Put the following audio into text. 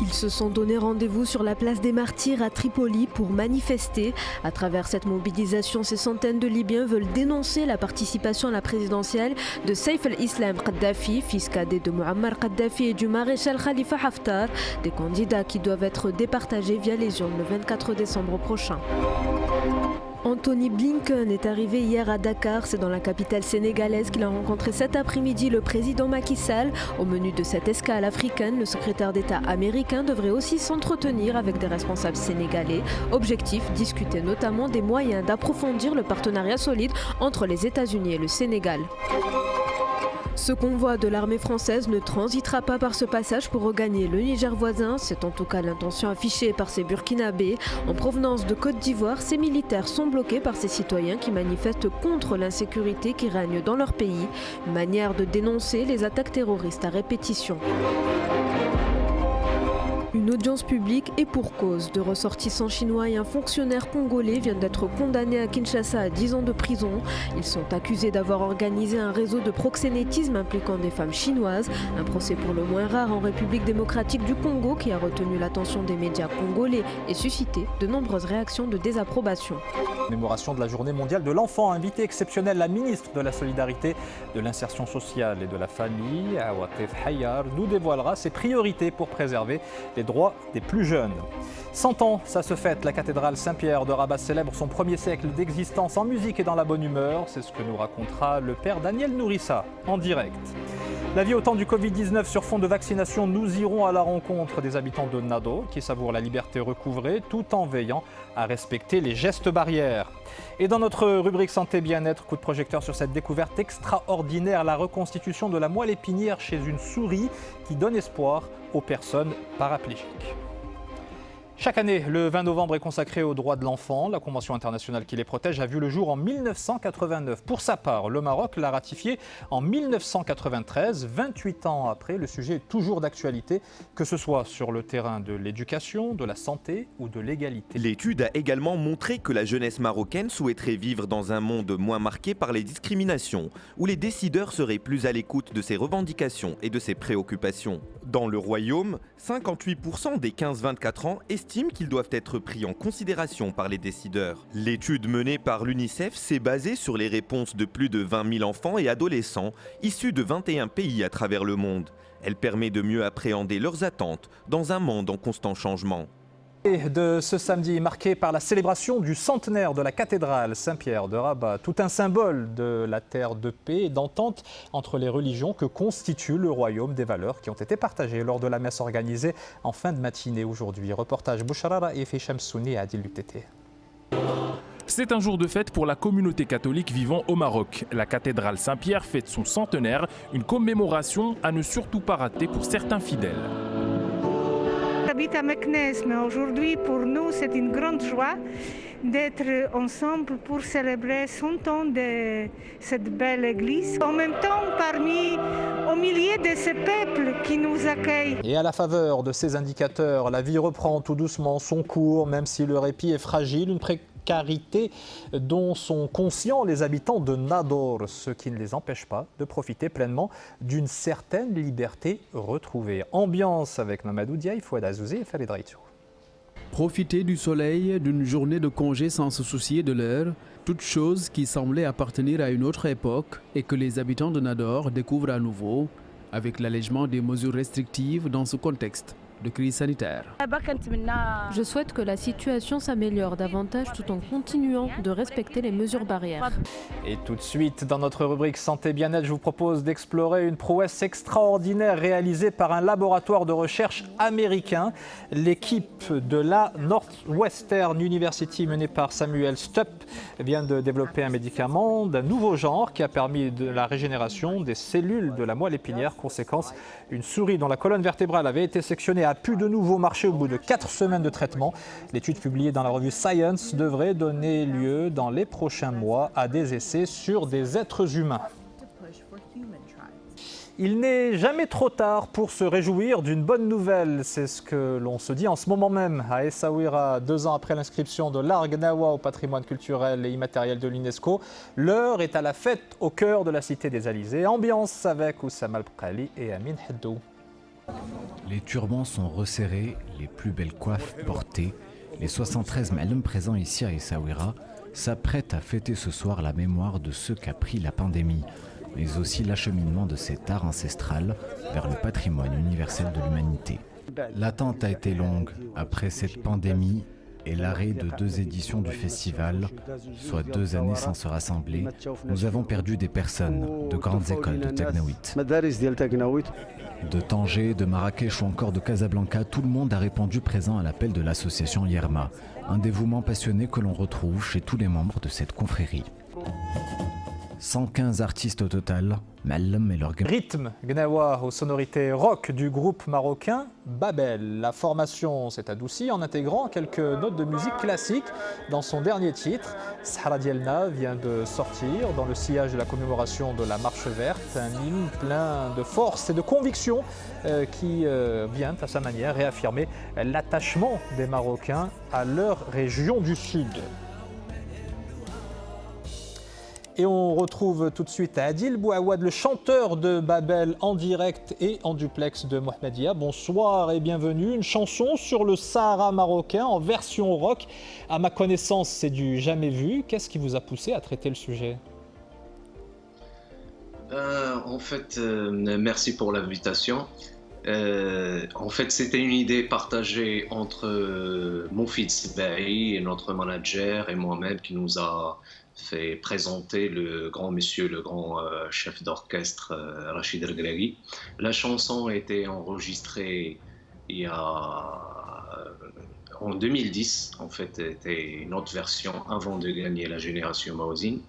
Ils se sont donné rendez-vous sur la place des Martyrs à Tripoli pour manifester. À travers cette mobilisation, ces centaines de Libyens veulent dénoncer la participation à la présidentielle de Saif al-Islam Kadhafi, fils cadet de Muammar Kadhafi et du maréchal Khalifa Haftar, des candidats qui doivent être départagés via les urnes le 24 décembre prochain. Anthony Blinken est arrivé hier à Dakar, c'est dans la capitale sénégalaise qu'il a rencontré cet après-midi le président Macky Sall. Au menu de cette escale africaine, le secrétaire d'État américain devrait aussi s'entretenir avec des responsables sénégalais. Objectif, discuter notamment des moyens d'approfondir le partenariat solide entre les États-Unis et le Sénégal. Ce convoi de l'armée française ne transitera pas par ce passage pour regagner le Niger voisin. C'est en tout cas l'intention affichée par ces Burkinabés. En provenance de Côte d'Ivoire, ces militaires sont bloqués par ces citoyens qui manifestent contre l'insécurité qui règne dans leur pays. Une manière de dénoncer les attaques terroristes à répétition. Une audience publique et pour cause. Deux ressortissants chinois et un fonctionnaire congolais viennent d'être condamnés à Kinshasa à 10 ans de prison. Ils sont accusés d'avoir organisé un réseau de proxénétisme impliquant des femmes chinoises. Un procès pour le moins rare en République démocratique du Congo qui a retenu l'attention des médias congolais et suscité de nombreuses réactions de désapprobation. Commémoration de la journée mondiale de l'enfant. Invité exceptionnel, la ministre de la Solidarité, de l'Insertion sociale et de la Famille, Awatif Hayar, nous dévoilera ses priorités pour préserver les droits des plus jeunes. 100 ans, ça se fête. La cathédrale Saint-Pierre de Rabat célèbre son premier siècle d'existence en musique et dans la bonne humeur. C'est ce que nous racontera le père Daniel Nourissa en direct. La vie au temps du Covid-19 sur fond de vaccination, nous irons à la rencontre des habitants de Nado qui savourent la liberté recouvrée tout en veillant à respecter les gestes barrières. Et dans notre rubrique santé bien-être, coup de projecteur sur cette découverte extraordinaire, la reconstitution de la moelle épinière chez une souris qui donne espoir aux personnes paraplégiques. Chaque année, le 20 novembre est consacré aux droits de l'enfant. La Convention internationale qui les protège a vu le jour en 1989. Pour sa part, le Maroc l'a ratifié en 1993. 28 ans après, le sujet est toujours d'actualité, que ce soit sur le terrain de l'éducation, de la santé ou de l'égalité. L'étude a également montré que la jeunesse marocaine souhaiterait vivre dans un monde moins marqué par les discriminations, où les décideurs seraient plus à l'écoute de ses revendications et de ses préoccupations. Dans le royaume, 58% des 15-24 ans estiment qu'ils doivent être pris en considération par les décideurs. L'étude menée par l'UNICEF s'est basée sur les réponses de plus de 20 000 enfants et adolescents issus de 21 pays à travers le monde. Elle permet de mieux appréhender leurs attentes dans un monde en constant changement. De ce samedi marqué par la célébration du centenaire de la cathédrale Saint-Pierre de Rabat, tout un symbole de la terre de paix et d'entente entre les religions que constitue le royaume des valeurs qui ont été partagées lors de la messe organisée en fin de matinée aujourd'hui. Reportage Boucharara et Ficham Souni et Adil Lutété. C'est un jour de fête pour la communauté catholique vivant au Maroc. La cathédrale Saint-Pierre fête son centenaire, une commémoration à ne surtout pas rater pour certains fidèles. J'habite à Meknès, mais aujourd'hui pour nous c'est une grande joie d'être ensemble pour célébrer 100 ans de cette belle église. En même temps, au milieu de ce peuple qui nous accueille. Et à la faveur de ces indicateurs, la vie reprend tout doucement son cours, même si le répit est fragile, une précarité dont sont conscients les habitants de Nador, ce qui ne les empêche pas de profiter pleinement d'une certaine liberté retrouvée. Ambiance avec Mamadou Diaye, Fouad Azouzé et Farid Raïtou. Profiter du soleil, d'une journée de congé sans se soucier de l'heure, toute chose qui semblait appartenir à une autre époque et que les habitants de Nador découvrent à nouveau avec l'allègement des mesures restrictives dans ce contexte de crise sanitaire. Je souhaite que la situation s'améliore davantage tout en continuant de respecter les mesures barrières. Et tout de suite, dans notre rubrique Santé Bien-être, je vous propose d'explorer une prouesse extraordinaire réalisée par un laboratoire de recherche américain. L'équipe de la Northwestern University menée par Samuel Stupp vient de développer un médicament d'un nouveau genre qui a permis de la régénération des cellules de la moelle épinière. Conséquence, une souris dont la colonne vertébrale avait été sectionnée a pu de nouveau marcher au bout de 4 semaines de traitement. L'étude publiée dans la revue Science devrait donner lieu dans les prochains mois à des essais sur des êtres humains. Il n'est jamais trop tard pour se réjouir d'une bonne nouvelle. C'est ce que l'on se dit en ce moment même à Essaouira, 2 ans après l'inscription de l'Argnawa au patrimoine culturel et immatériel de l'UNESCO. L'heure est à la fête au cœur de la cité des Alizés. Ambiance avec Oussama Al-Bqali et Amin Haddou. Les turbans sont resserrés, les plus belles coiffes portées. Les 73 ma'alem présents ici à Essaouira s'apprêtent à fêter ce soir la mémoire de ceux qu'a pris la pandémie, mais aussi l'acheminement de cet art ancestral vers le patrimoine universel de l'humanité. L'attente a été longue. Après cette pandémie et l'arrêt de 2 éditions du festival, soit 2 années sans se rassembler, nous avons perdu des personnes de grandes écoles de Tagnaouit. De Tanger, de Marrakech ou encore de Casablanca, tout le monde a répondu présent à l'appel de l'association Yerma, un dévouement passionné que l'on retrouve chez tous les membres de cette confrérie. 115 artistes au total, Ma'alem et leur Rythme gnawa aux sonorités rock du groupe marocain Babel. La formation s'est adoucie en intégrant quelques notes de musique classique dans son dernier titre. Sahara Dielna vient de sortir dans le sillage de la commémoration de la Marche Verte, un hymne plein de force et de conviction qui vient à sa manière réaffirmer l'attachement des Marocains à leur région du Sud. Et on retrouve tout de suite Adil Bouawad, le chanteur de Babel, en direct et en duplex de Mohamedia. Bonsoir et bienvenue. Une chanson sur le Sahara marocain en version rock. À ma connaissance, c'est du jamais vu. Qu'est-ce qui vous a poussé à traiter le sujet ? Merci pour l'invitation. En fait, c'était une idée partagée entre Moufid Sbahi, notre manager, et moi-même qui nous a fait présenter le grand monsieur, le grand chef d'orchestre Rachid El-Ghlali. La chanson a été enregistrée en 2010. En fait, c'était une autre version avant de gagner la génération Maozine.